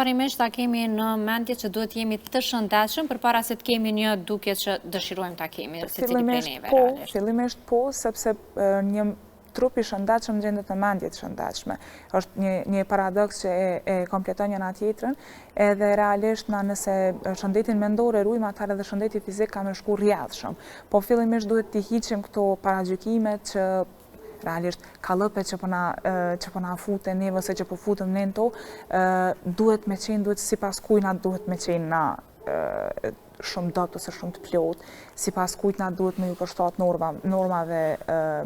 parimisht ta kemi në mendje që duhet jemi të shëndetshëm përpara se të kemi një dukje që dëshirojmë ta kemi, secili prej neve realisht. Fillimisht po, sepse një trup i shëndetshëm gjendet në mendje të shëndetshme. Është një paradoks që e kompleton njëna tjetrën, edhe realisht nëse shëndetin mendor e ruajmë, atëherë edhe shëndeti fizik ka më shku rrjedhshëm. Po fillimisht duhet t'i hiqim këto paragjykimet që realisht kallëpe që po na futen neve ose që po futëm ne në to, duhet sipas kujna duhet me qenë na shumë dopt ose shumë të plot, sipas kujt na duhet me ju përshtat normave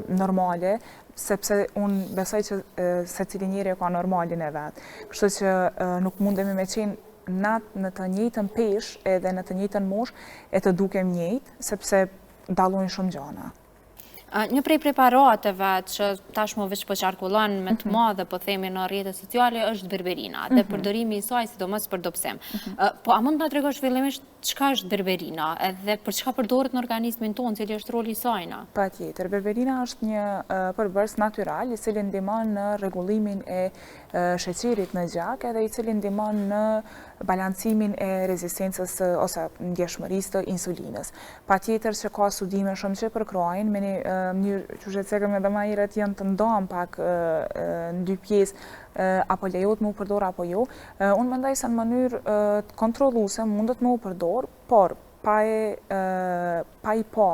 normale, sepse unë besoj që secili njeri ka normalin e vet. Kështu që nuk mundemi me qenë në të njëjtën peshë edhe në të njëjtën moshë e të dukem njëjtë, sepse dallojnë shumë gjëra. Një prej preparateve që tashmë veç po qarkullon me të madhe, po themi në rrjetet sociale, është berberina dhe përdorimi i saj, sidomos për dobësim. Po a mund të na tregosh fillimisht çka është berberina edhe për çka përdoret në organizmin tonë, cili është roli i saj? Patjetër, berberina është një përbërës natyral i cili ndihmon në rregullimin e sheqerit në gjak edhe i cili ndihmon në balancimin e rezistencës ose ndjeshmërisë të insulinës. Patjetër që ka studime shumë që përkrojnë me një mënyrë që shqetësekëm edhe më herët janë të ndonë pak në dy pjesë apo lejohet me u përdor apo jo. Unë mendoj se në mënyrë të kontrolluese mundet me u përdor, por pa i pa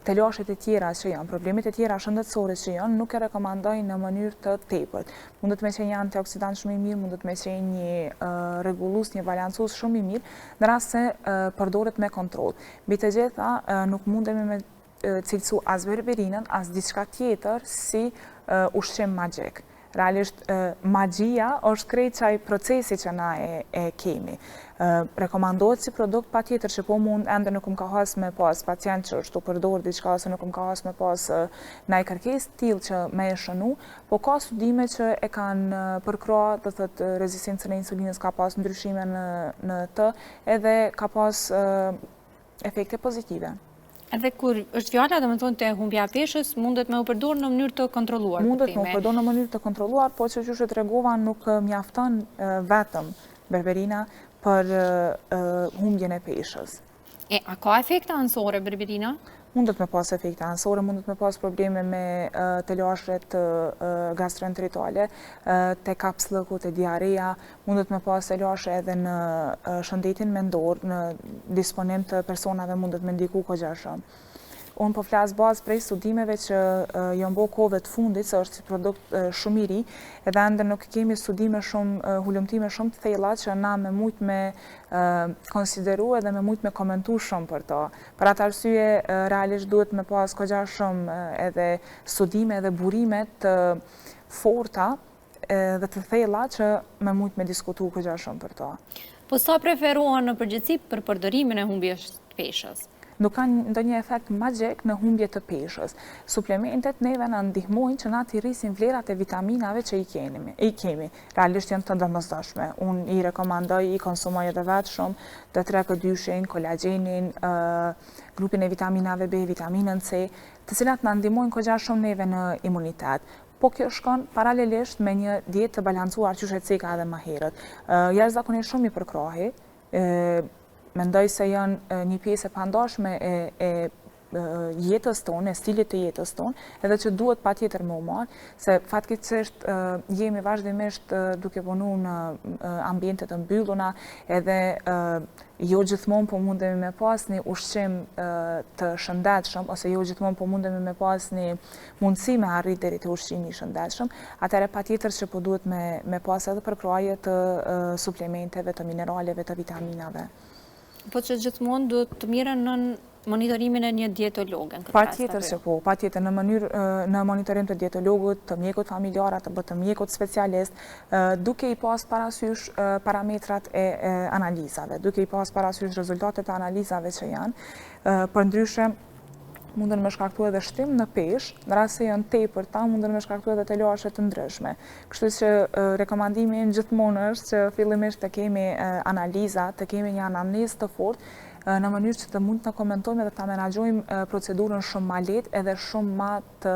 telashet e tjera që janë, problemet e tjera shëndetësore që janë, nuk e rekomandoj në mënyrë të tepërt. Mundet me qenë një antioksidant shumë i mirë, mundet me qenë një rregullues, një balancues shumë i mirë, në rast se përdoret me kontroll. Mbi të gjitha, nuk mundemi me cilësu as berberinën, as diçka tjetër si ushqim magjik. Realisht, magjia është krejt qaj procesi që na e kemi. Rekomandohet si produkt pa tjetër që po mund ende nuk më ka has me pas pacient që është të përdor diçka ose nuk më ka has me pas na i kërkes t'il që me e shënu, po ka studime që e kanë përkra dhe thët rezistencën e insulinës ka pas ndryshime në të edhe ka pas efekte pozitive. Edhe kur është fjala, domethënë të humbja e peshës, mundet me u përdor në mënyrë të kontrolluar. Mundet me u përdor në mënyrë të kontrolluar, po që e tregova nuk mjafton vetëm berberina për humbjen e peshës. A ka efekte anësore berberina? Mundet me pas efekte anësore, mundet me pas probleme me të lashret gastroenteritale, të kapslëku, të diarea, mundet me pas të lashre edhe në shëndetin mendor, në disponim të personave mundet me ndiku kogjashëm. Unë po flasë bazë prej studimeve që janë bo kohëve të fundit, se është produkt shumë i ri, edhe ende nuk kemi studime shumë, hulumtime shumë të thella që na me mujt me konsideru edhe me mujt me komentu shumë për to. Për atë arsye, realisht duhet me pas kogja shumë edhe studime edhe burimet të forta dhe të thella që me mujt me diskutu kogja shumë për to. Po sa preferohen në përgjithësi për përdorimin e humbjes të peshës? Nuk ka ndonjë efekt magjik në humbje të peshës. Suplementet neve na ndihmojnë që na t'i rrisim vlerat e vitaminave që i kemi. Realisht janë të domosdoshme. Unë i rekomandoj, i konsumoj edhe vetë shumë, të T2, kolagjenin, grupin e vitaminave B, vitaminën C, të cilat na ndihmojnë kogja shumë neve në imunitet. Po kjo shkon paralelisht me një dietë të balancuar që shecika edhe më herët. Jashtëzakonisht shumë i përkrahi, mendoj se janë një pjesë e pandashme e jetës tonë, e stilit të jetës tonë, edhe që duhet pa tjetër me u marë, se fatkeqësisht jemi vazhdimisht duke punu në ambientet të mbylluna, edhe jo gjithmonë po mundemi me pas një ushqim të shëndetshëm, ose jo gjithmonë po mundemi me pas një mundësi me arrit deri te ushqimi i shëndetshëm, atëherë patjetër që po duhet me pas edhe përkraje të suplementeve, të mineraleve, të vitaminave. Po që gjithmonë duhet të mirën në monitorimin e një dietologe? Patjetër që po, patjetër në monitorim të dietologut, të mjekut familjar, apo të mjekut specialist, duke i pas parasysh parametrat e analizave, duke i pas parasysh rezultatet e analizave që janë, për ndryshe mundën me shkaktu edhe shtim në peshë, në rast se janë tepër ta mundën me shkaktu edhe të lashe të ndryshme. Kështu që rekomandimi gjithmonë është që fillimisht të kemi analiza, të kemi një analizë të fortë në mënyrë që të mund të komentojmë dhe të menaxhojmë procedurën shumë ma lehtë edhe shumë ma të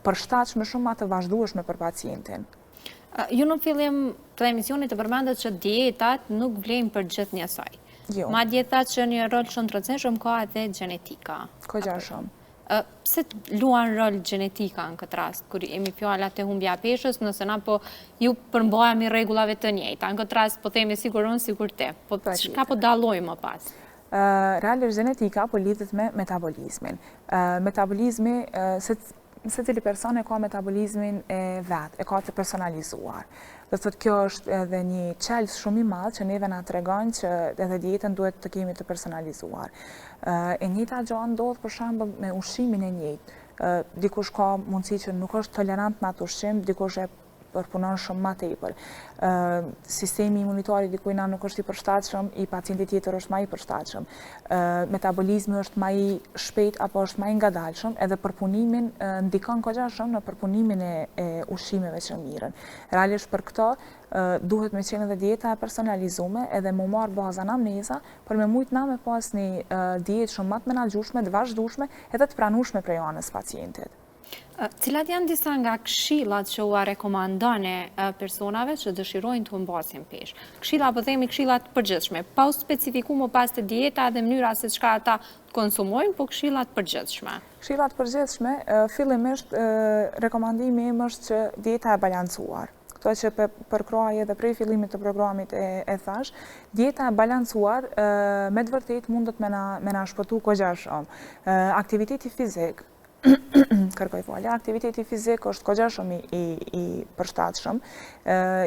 përshtatshme, shumë ma të vazhdueshme për pacientin. Ju në fillim të emisionit të përmendet që dietat nuk vlejnë për gjithë njësoj. Jo. Ma dietat që një rol shumë të rëndësishëm ka edhe gjenetika. Kogja shumë. Pse luan rol gjenetika në këtë rast, kur jemi fjala të humbja peshës, nëse na po ju përmbajemi rregullave të njëjta. Në këtë rast po themi sikur unë, sikur te. Po çka po dallojmë më pas? Realisht genetika po lidhet me metabolizmin. Metabolizmi, se cili person e ka metabolizmin e vetë, e ka të personalizuar. Dhe thotë kjo është edhe një qelës shumë i madh që neve na tregon që edhe dietën duhet të kemi të personalizuar. E njëjta gjë ndodh për shembull me ushqimin e njëjtë. Dikush ka mundësi që nuk është tolerant me atë ushqim, dikush e përpunon shumë më tepër. Sistemi imunitar i dikujt nuk është i përshtatshëm, i pacientit tjetër është më i përshtatshëm. Metabolizmi është më i shpejt apo është më i ngadalshëm, edhe përpunimin ndikon kogja shumë në përpunimin e ushqimeve që mirën. Realisht për këto duhet me qenë edhe dieta e personalizume, edhe më marrë baza anamneza, për me mujt na me pas një dietë shumë më të menaxhueshme, të vazhdueshme, edhe të pranueshme prej anës pacientit. Cilat janë disa nga këshillat që u rekomandone personave që dëshirojnë të humbasin peshë? Këshilla, po themi këshillat përgjithshme, pa u specifiku më pas të dieta dhe mënyra se çka ata konsumojnë, po këshillat përgjithshme. Këshillat përgjithshme, fillimisht rekomandimi im është që dieta e balancuar. Këto që përkroj edhe prej fillimit të programit e thash, dieta e balancuar me të vërtet mundet me na shpëtu kogja shumë. Aktiviteti fizik, aktiviteti fizik është kogja shumë i përshtatshëm,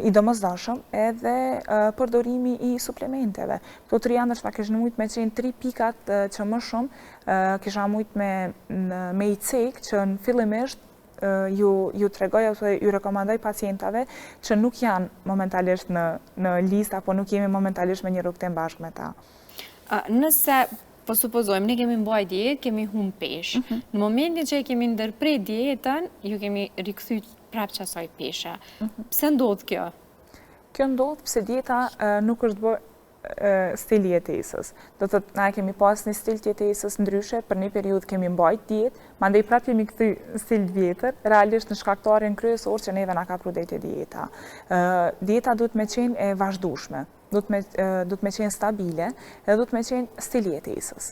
i domosdoshëm, edhe përdorimi i suplementeve. Këto tri janë ndoshta kishin mujt me qenë 3 pikat që më shumë kisha mujt me i cek që në fillimisht ju tregoj ose ju rekomandoj pacientave që nuk janë momentalisht në listë apo nuk jemi momentalisht me një rrugtim bashkë me ta. Nëse po supozojmë, ne kemi mbaj dietë, kemi humb peshë. Në momentin që e kemi ndërprer dietën, ju kemi rikthyr prapë asaj peshe. Pse ndodh kjo? Kjo ndodh pse dieta nuk është bërë stil jetesës. Do të thotë na kemi pas një stil jetesës ndryshe, për një periudhë kemi mbajt dietë, mandej prapë kemi kthy stil vjetër, realisht në shkaktarin kryesor që neve na ka prodhete dieta. Dieta duhet me qenë e vazhdueshme. Duhet me qenë stabile edhe duhet me qenë stil jetesës.